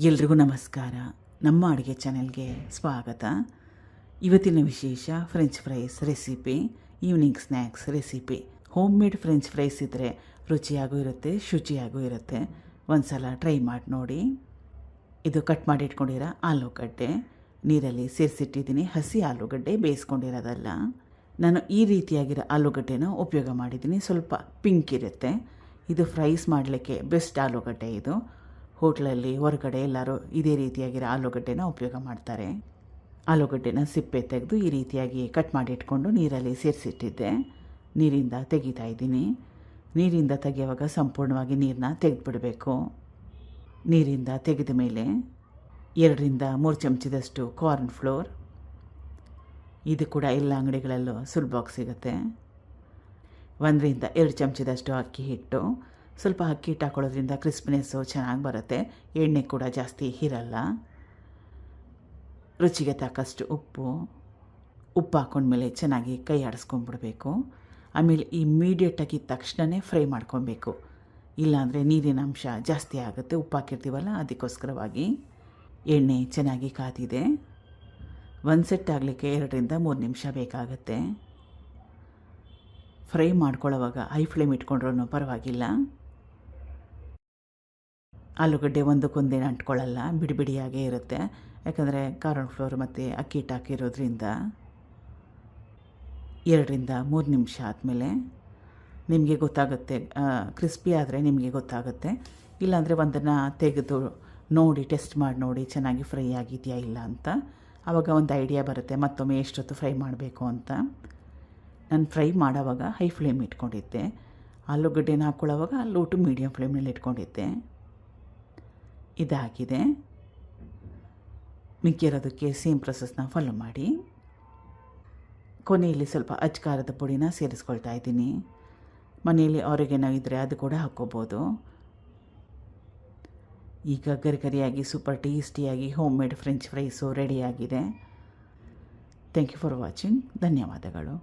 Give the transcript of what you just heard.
ಎಲ್ರಿಗೂ ನಮಸ್ಕಾರ. ನಮ್ಮ ಅಡುಗೆ ಚಾನೆಲ್ಗೆ ಸ್ವಾಗತ. ಇವತ್ತಿನ ವಿಶೇಷ French fries recipe, evening snacks recipe. Homemade French fries ಇದ್ದರೆ ರುಚಿಯಾಗೂ ಇರುತ್ತೆ, ಶುಚಿಯಾಗೂ ಇರುತ್ತೆ. ಒಂದು ಸಲ ಟ್ರೈ ಮಾಡಿ ನೋಡಿ. ಇದು ಕಟ್ ಮಾಡಿ ಇಟ್ಕೊಂಡಿರೋ ಆಲೂಗಡ್ಡೆ ನೀರಲ್ಲಿ ಸೇರಿಸಿಟ್ಟಿದ್ದೀನಿ. ಹಸಿ ಆಲೂಗಡ್ಡೆ ಬೇಯಿಸ್ಕೊಂಡಿರೋದಲ್ಲ. ನಾನು ಈ ರೀತಿಯಾಗಿರೋ ಆಲೂಗಡ್ಡೆನ ಉಪಯೋಗ ಮಾಡಿದ್ದೀನಿ. ಸ್ವಲ್ಪ ಪಿಂಕ್ ಇರುತ್ತೆ. ಇದು ಫ್ರೈಸ್ ಮಾಡಲಿಕ್ಕೆ ಬೆಸ್ಟ್ ಆಲೂಗಡ್ಡೆ. ಇದು ಹೋಟ್ಲಲ್ಲಿ ಹೊರಗಡೆ ಎಲ್ಲರೂ ಇದೇ ರೀತಿಯಾಗಿರೋ ಆಲೂಗಡ್ಡೆನ ಉಪಯೋಗ ಮಾಡ್ತಾರೆ. ಆಲೂಗಡ್ಡೆನ ಸಿಪ್ಪೆ ತೆಗೆದು ಈ ರೀತಿಯಾಗಿ ಕಟ್ ಮಾಡಿ ಇಟ್ಕೊಂಡು ನೀರಲ್ಲಿ ಸೇರಿಸಿಟ್ಟಿದ್ದೆ. ನೀರಿಂದ ತೆಗಿತಾ ಇದ್ದೀನಿ. ನೀರಿಂದ ತೆಗೆಯುವಾಗ ಸಂಪೂರ್ಣವಾಗಿ ನೀರನ್ನ ತೆಗೆದುಬಿಡಬೇಕು. ನೀರಿಂದ ತೆಗೆದ ಮೇಲೆ 2-3 ಚಮಚದಷ್ಟು ಕಾರ್ನ್ ಫ್ಲೋರ್. ಇದು ಕೂಡ ಎಲ್ಲ ಅಂಗಡಿಗಳಲ್ಲೂ ಸುಲಭವಾಗಿ ಸಿಗುತ್ತೆ. 1-2 ಚಮಚದಷ್ಟು ಅಕ್ಕಿ ಹಿಟ್ಟು. ಸ್ವಲ್ಪ ಅಕ್ಕಿ ಹಿಟ್ಟು ಹಾಕೊಳ್ಳೋದ್ರಿಂದ ಕ್ರಿಸ್ಪಿನೆಸ್ಸು ಚೆನ್ನಾಗಿ ಬರುತ್ತೆ. ಎಣ್ಣೆ ಕೂಡ ಜಾಸ್ತಿ ಇರಲ್ಲ. ರುಚಿಗೆ ತಕ್ಕಷ್ಟು ಉಪ್ಪು ಹಾಕ್ಕೊಂಡ್ಮೇಲೆ ಚೆನ್ನಾಗಿ ಕೈ ಆಡಿಸ್ಕೊಂಡ್ಬಿಡ್ಬೇಕು. ಆಮೇಲೆ ಇಮ್ಮಿಡಿಯೇಟಾಗಿ ತಕ್ಷಣವೇ ಫ್ರೈ ಮಾಡ್ಕೊಬೇಕು, ಇಲ್ಲಾಂದರೆ ನೀರಿನ ಅಂಶ ಜಾಸ್ತಿ ಆಗುತ್ತೆ. ಉಪ್ಪು ಹಾಕಿರ್ತೀವಲ್ಲ, ಅದಕ್ಕೋಸ್ಕರವಾಗಿ. ಎಣ್ಣೆ ಚೆನ್ನಾಗಿ ಕಾದಿದೆ. ಒಂದು ಸೆಟ್ ಆಗಲಿಕ್ಕೆ 2-3 ನಿಮಿಷ ಬೇಕಾಗುತ್ತೆ. ಫ್ರೈ ಮಾಡ್ಕೊಳ್ಳೋವಾಗ ಹೈ ಫ್ಲೇಮ್ ಇಟ್ಕೊಂಡ್ರೂ ಪರವಾಗಿಲ್ಲ. ಆಲೂಗಡ್ಡೆ ಒಂದಕ್ಕೊಂದೇನು ಅಂಟ್ಕೊಳ್ಳಲ್ಲ, ಬಿಡಿಯಾಗೇ ಇರುತ್ತೆ. ಯಾಕಂದರೆ ಕಾರ್ನ್ ಫ್ಲೋರ್ ಮತ್ತು ಅಕ್ಕಿ ಹಿಟ್ಟು ಹಾಕಿರೋದ್ರಿಂದ. 2-3 ನಿಮಿಷ ಆದಮೇಲೆ ನಿಮಗೆ ಗೊತ್ತಾಗುತ್ತೆ. ಕ್ರಿಸ್ಪಿ ಆದರೆ ನಿಮಗೆ ಗೊತ್ತಾಗುತ್ತೆ. ಇಲ್ಲಾಂದರೆ ಒಂದನ್ನು ತೆಗೆದು ನೋಡಿ, ಟೆಸ್ಟ್ ಮಾಡಿ ನೋಡಿ ಚೆನ್ನಾಗಿ ಫ್ರೈ ಆಗಿದೆಯಾ ಇಲ್ಲ ಅಂತ. ಆವಾಗ ಒಂದು ಐಡಿಯಾ ಬರುತ್ತೆ ಮತ್ತೊಮ್ಮೆ ಎಷ್ಟೊತ್ತು ಫ್ರೈ ಮಾಡಬೇಕು ಅಂತ. ನಾನು ಫ್ರೈ ಮಾಡೋವಾಗ ಹೈ ಫ್ಲೇಮ್ ಇಟ್ಕೊಂಡಿದ್ದೆ. ಆಲೂಗಡ್ಡೆನ ಹಾಕ್ಕೊಳ್ಳೋವಾಗ ಲೋ ಟು ಮೀಡಿಯಮ್ ಫ್ಲೇಮ್ನಲ್ಲಿ ಇಟ್ಕೊಂಡಿದ್ದೆ. ಇದಾಗಿದೆ. ಮಿಕ್ಕಿರೋದಕ್ಕೆ ಸೇಮ್ ಪ್ರೊಸೆಸ್ನ ಫಾಲೋ ಮಾಡಿ. ಕೊನೆಯಲ್ಲಿ ಸ್ವಲ್ಪ ಅಚ್ಕಾರದ ಪುಡಿನ ಸೇರಿಸ್ಕೊಳ್ತಾ ಇದ್ದೀನಿ. ಮನೆಯಲ್ಲಿ ಆರಿಗೆನೋ ಇದ್ದರೆ ಅದು ಕೂಡ ಹಾಕ್ಕೋಬೋದು. ಈಗ ಗರಿಗರಿಯಾಗಿ ಸೂಪರ್ ಟೇಸ್ಟಿಯಾಗಿ ಹೋಮ್ ಮೇಡ್ ಫ್ರೆಂಚ್ ಫ್ರೈಸು ರೆಡಿಯಾಗಿದೆ. Thank you for watching. ಧನ್ಯವಾದಗಳು.